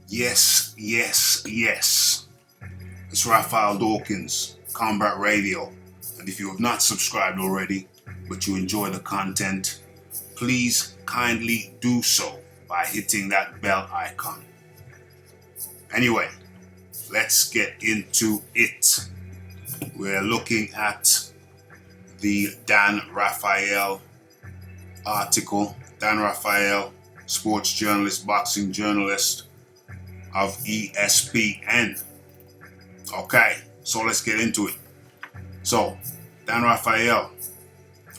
Yes, yes, yes. It's Raphael Dawkins, Combat Radio. And if you have not subscribed already, but you enjoy the content, please kindly do so by hitting that bell icon. Anyway, let's get into it. We're looking at the Dan Raphael article. Dan Raphael, sports journalist, boxing journalist of ESPN. Okay, so let's get into it. So, Dan Raphael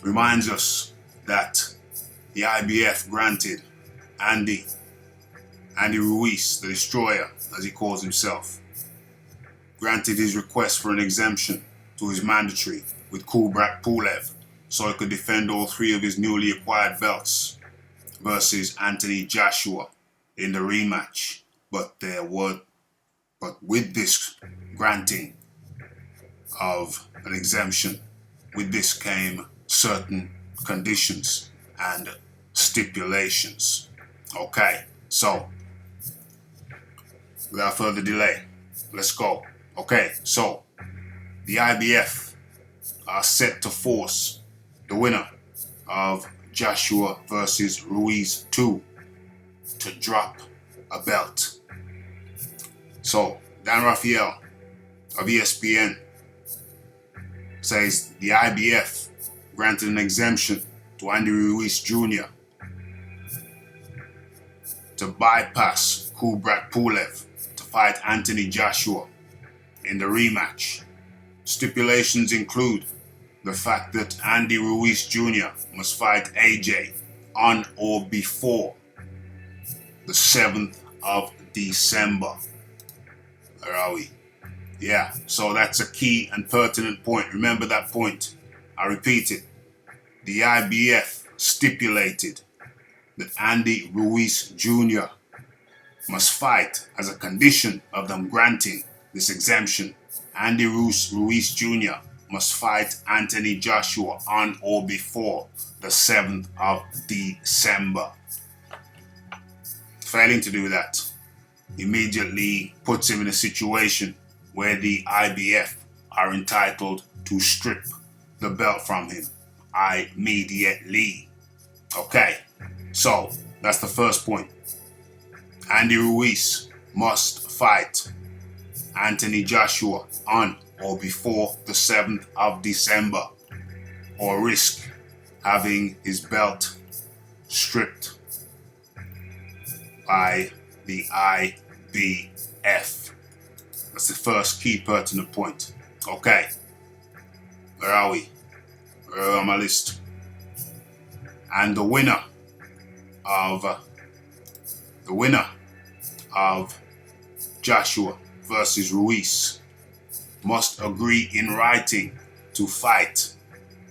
reminds us that the IBF granted Andy Ruiz, the destroyer, as he calls himself, granted his request for an exemption to his mandatory with Kubrat Pulev so he could defend all three of his newly acquired belts versus Anthony Joshua in the rematch. But with this granting of an exemption, with this came certain conditions and stipulations. Okay, so without further delay, let's go. Okay, so the IBF are set to force the winner of Joshua versus Ruiz 2 to drop a belt. So Dan Raphael of ESPN says the IBF granted an exemption to Andy Ruiz Jr. to bypass Kubrat Pulev to fight Anthony Joshua in the rematch. Stipulations include the fact that Andy Ruiz Jr. must fight AJ on or before the 7th of December. Where are we? Yeah, so that's a key and pertinent point. Remember that point. I repeat it. The IBF stipulated that Andy Ruiz Jr. must fight as a condition of them granting this exemption. Andy Ruiz Jr. must fight Anthony Joshua on or before the 7th of December. Failing to do that immediately puts him in a situation where the IBF are entitled to strip the belt from him immediately. Okay, so that's the first point. Andy Ruiz must fight Anthony Joshua on or before the 7th of December or risk having his belt stripped by the IBF. That's the first key pertinent point. Okay, where are we? Where are on my list? And the winner of Joshua versus Ruiz must agree in writing to fight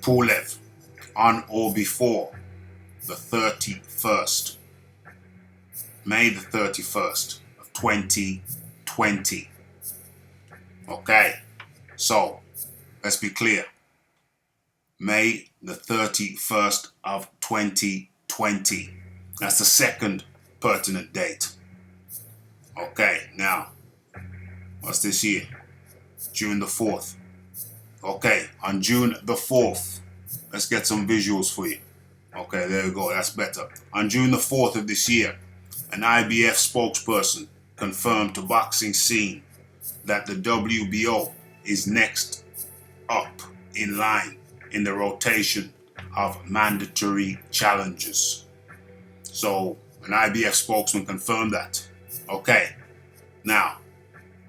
Pulev on or before the 31st, May the 31st of 2020. Okay, so let's be clear. May the 31st of 2020. That's the second pertinent date. Okay, now, what's this year? June the 4th. Okay, on June the 4th, let's get some visuals for you. Okay, there we go, that's better. On June the 4th of this year, an IBF spokesperson confirmed to Boxing Scene that the WBO is next up in line in the rotation of mandatory challenges. So, an IBF spokesman confirmed that. Okay, now,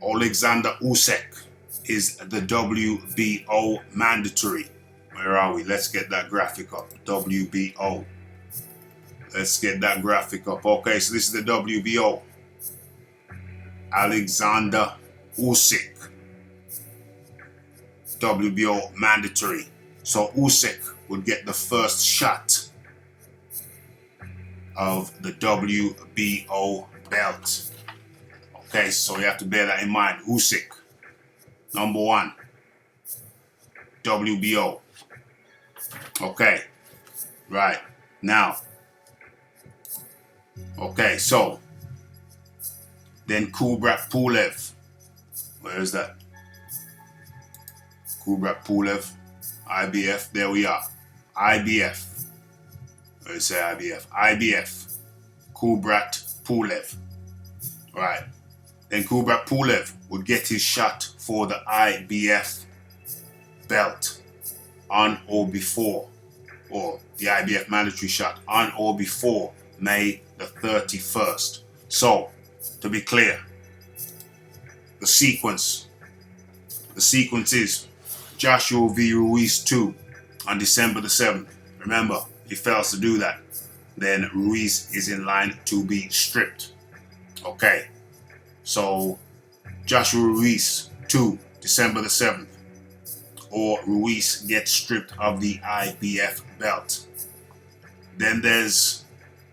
Alexander Usyk is the WBO mandatory. Where are we? Let's get that graphic up. WBO. Let's get that graphic up. Okay, so this is the WBO. Alexander Usyk. WBO mandatory. So Usyk would get the first shot of the WBO belt. Okay, so you have to bear that in mind. Usyk, number 1. WBO. Okay, right. Now, okay, so Then Kubrat Pulev. Where is that? Kubrat Pulev. IBF. There we are. IBF. Where is say IBF? IBF. Kubrat Pulev. Right. Then Kubrat Pulev would get his shot for the IBF belt on or before, or the IBF mandatory shot on or before May the 31st. So, to be clear, the sequence is Joshua v. Ruiz 2 on December the 7th. Remember, if he fails to do that, then Ruiz is in line to be stripped. Okay, so Joshua Ruiz 2, December the 7th, or Ruiz gets stripped of the IBF belt. Then there's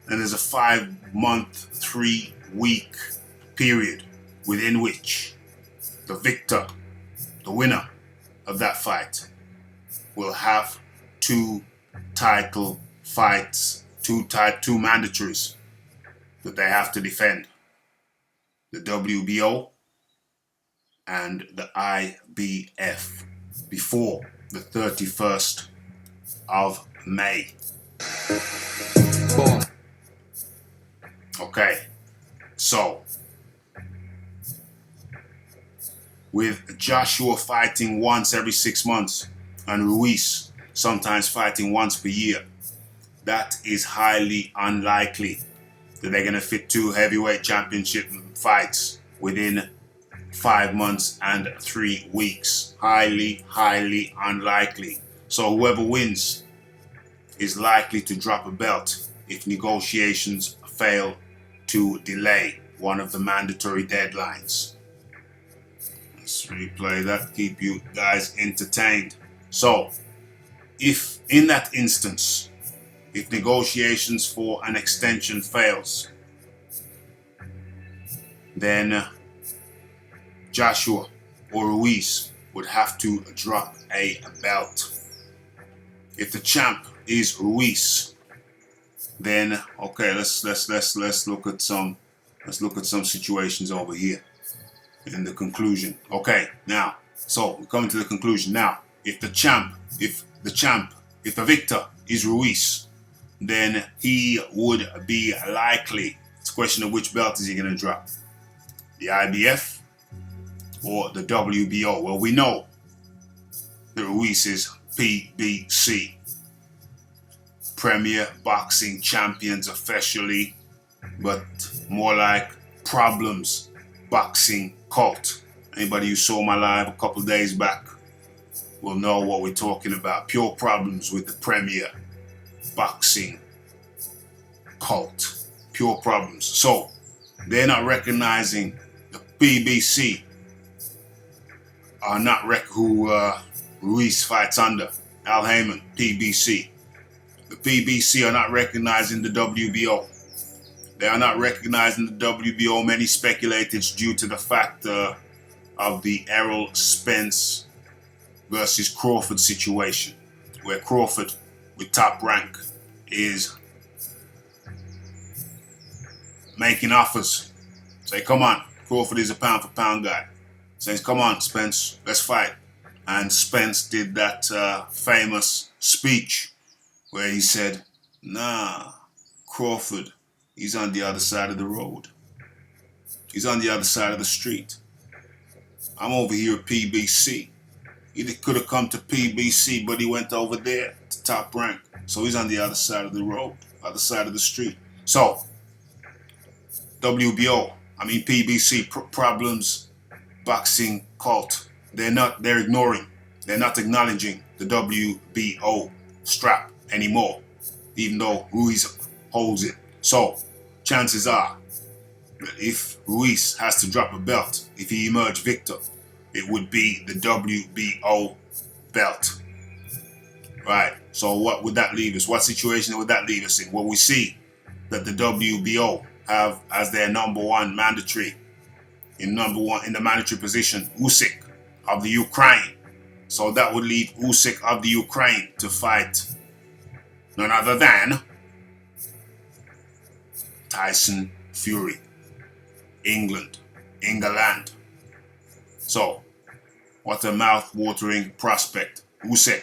a 5-month, 3-week period within which the winner of that fight, will have two title fights, two mandatories that they have to defend: the WBO and the IBF before the 31st of May. Boom. Okay, so with Joshua fighting once every 6 months and Ruiz sometimes fighting once per year, that is highly unlikely that they're going to fit two heavyweight championship fights within 5 months and 3 weeks. Highly, highly unlikely. So whoever wins is likely to drop a belt if negotiations fail to delay one of the mandatory deadlines. Let's replay that, keep you guys entertained. So, if in that instance, if negotiations for an extension fails, then Joshua or Ruiz would have to drop a belt. If the champ is Ruiz, then okay, let's look at some situations over here in the conclusion. Okay, now, so we're coming to the conclusion now. If the victor is Ruiz, then he would be likely. It's a question of which belt is he going to drop, the IBF or the WBO. Well, we know that Ruiz is PBC, Premier Boxing Champions officially, but more like Problems Boxing Cult. Anybody who saw my live a couple days back will know what we're talking about. Pure problems with the Premier Boxing Cult. Pure problems. So they're not recognizing the PBC, are not who Ruiz fights under. Al Heyman, PBC. The PBC are not recognizing the WBO. They are not recognizing the WBO. Many speculate it's due to the fact of the Errol Spence versus Crawford situation, where Crawford, with Top Rank, is making offers. Say, come on, Crawford is a pound for pound guy. Says, come on, Spence, let's fight. And Spence did that famous speech where he said, nah, Crawford, he's on the other side of the road. He's on the other side of the street. I'm over here at PBC. He could have come to PBC, but he went over there to Top Rank. So he's on the other side of the road, other side of the street. So, PBC, Problems Boxing Cult. They're ignoring, they're not acknowledging the WBO strap anymore, even though Ruiz holds it. So, chances are that if Ruiz has to drop a belt, if he emerged victor, it would be the WBO belt. Right, so what would that leave us? What situation would that leave us in? Well, we see that the WBO have as their number one mandatory, in the mandatory position, Usyk of the Ukraine. So that would leave Usyk of the Ukraine to fight none other than Tyson Fury, England. England. So, what a mouth-watering prospect. Usyk.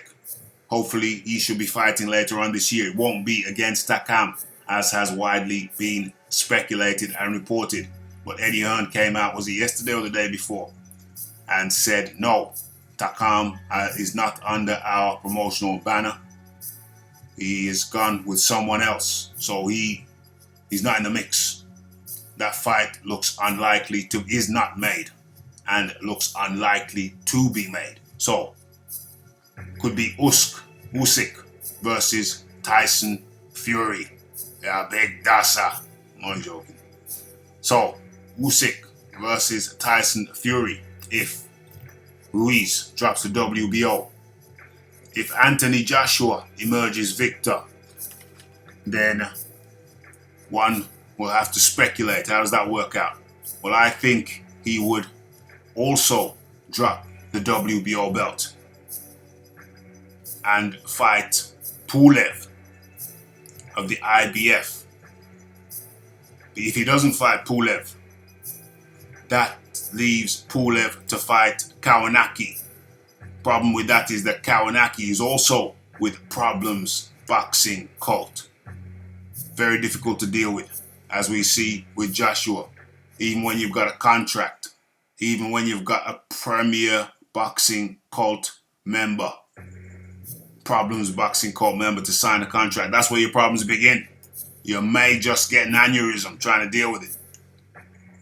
Hopefully, he should be fighting later on this year. It won't be against Takam, as has widely been speculated and reported. But Eddie Hearn came out, was it yesterday or the day before, and said, no, Takam is not under our promotional banner. He is gone with someone else. So he's not in the mix. That fight looks unlikely to, is not made, and looks unlikely to be made. So, could be Usyk versus Tyson Fury. Yeah, big dasa. I'm joking. So, Usyk versus Tyson Fury. If Ruiz drops the WBO. If Anthony Joshua emerges victor, then one will have to speculate. How does that work out? Well, I think he would also drop the WBO belt and fight Pulev of the IBF. If he doesn't fight Pulev, that leaves Pulev to fight Kawanaki. Problem with that is that Kawanaki is also with Problems Boxing Cult. Very difficult to deal with, as we see with Joshua. Even when you've got a contract, even when you've got a Premier Boxing Cult member, Problems Boxing Cult member to sign a contract, that's where your problems begin. You may just get an aneurysm trying to deal with it.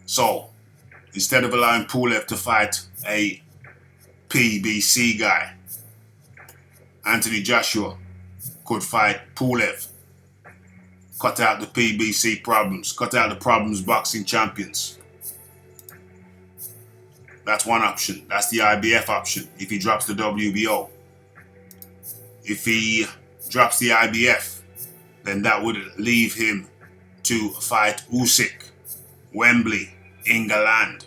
So, instead of allowing Pulev to fight a PBC guy, Anthony Joshua could fight Pulev. Cut out the PBC problems. Cut out the Problems Boxing champions. That's one option. That's the IBF option if he drops the WBO. If he drops the IBF, then that would leave him to fight Usyk, Wembley, England.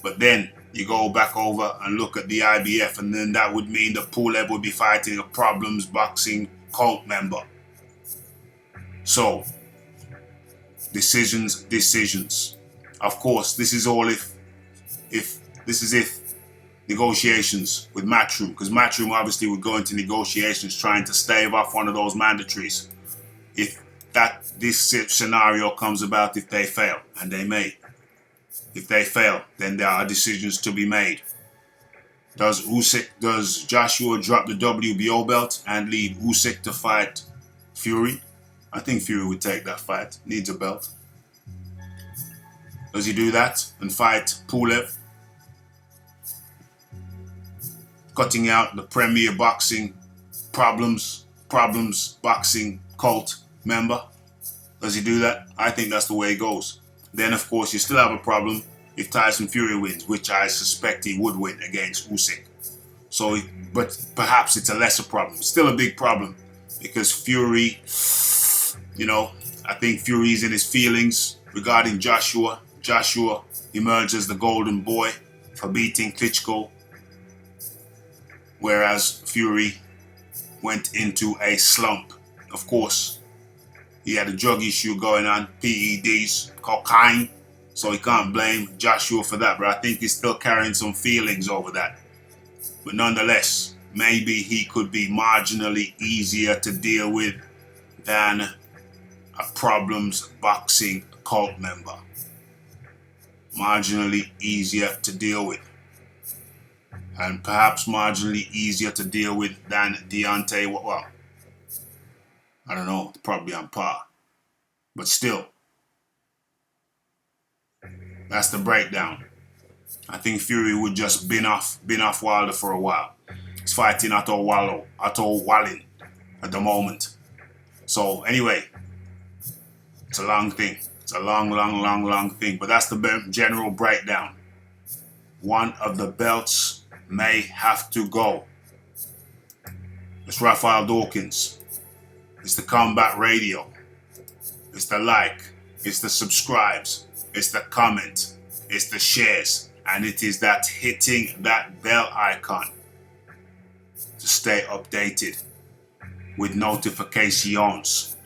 But then you go back over and look at the IBF, and then that would mean that Pulev would be fighting a Problems Boxing Cult member. So, decisions. Of course, this is all if negotiations with Matchroom, because Matchroom obviously would go into negotiations trying to stave off one of those mandatories. If this scenario comes about, if they fail, and they may. If they fail, then there are decisions to be made. Does Joshua drop the WBO belt and leave Usyk to fight Fury? I think Fury would take that fight. Needs a belt. Does he do that and fight Pulev? Cutting out the Premier Boxing Problems Boxing Cult member. Does he do that? I think that's the way it goes. Then, of course, you still have a problem if Tyson Fury wins, which I suspect he would win against Usyk. So, but perhaps it's a lesser problem. Still a big problem because Fury, I think Fury's in his feelings regarding Joshua. Joshua emerged as the golden boy for beating Klitschko, whereas Fury went into a slump. Of course, he had a drug issue going on, PEDs, cocaine, so he can't blame Joshua for that, but I think he's still carrying some feelings over that. But nonetheless, maybe he could be marginally easier to deal with than a Problems Boxing Cult member. Marginally easier to deal with. And perhaps marginally easier to deal with than Deontay. Well, I don't know, probably on par. But still, that's the breakdown. I think Fury would just bin off Wilder for a while. He's fighting Otto Wallin at the moment. So anyway, it's a long thing. It's a long thing. But that's the general breakdown. One of the belts may have to go. It's Raphael Dawkins. It's the Combat Radio. It's the like. It's the subscribes. It's the comment. It's the shares. And it is that hitting that bell icon to stay updated with notifications.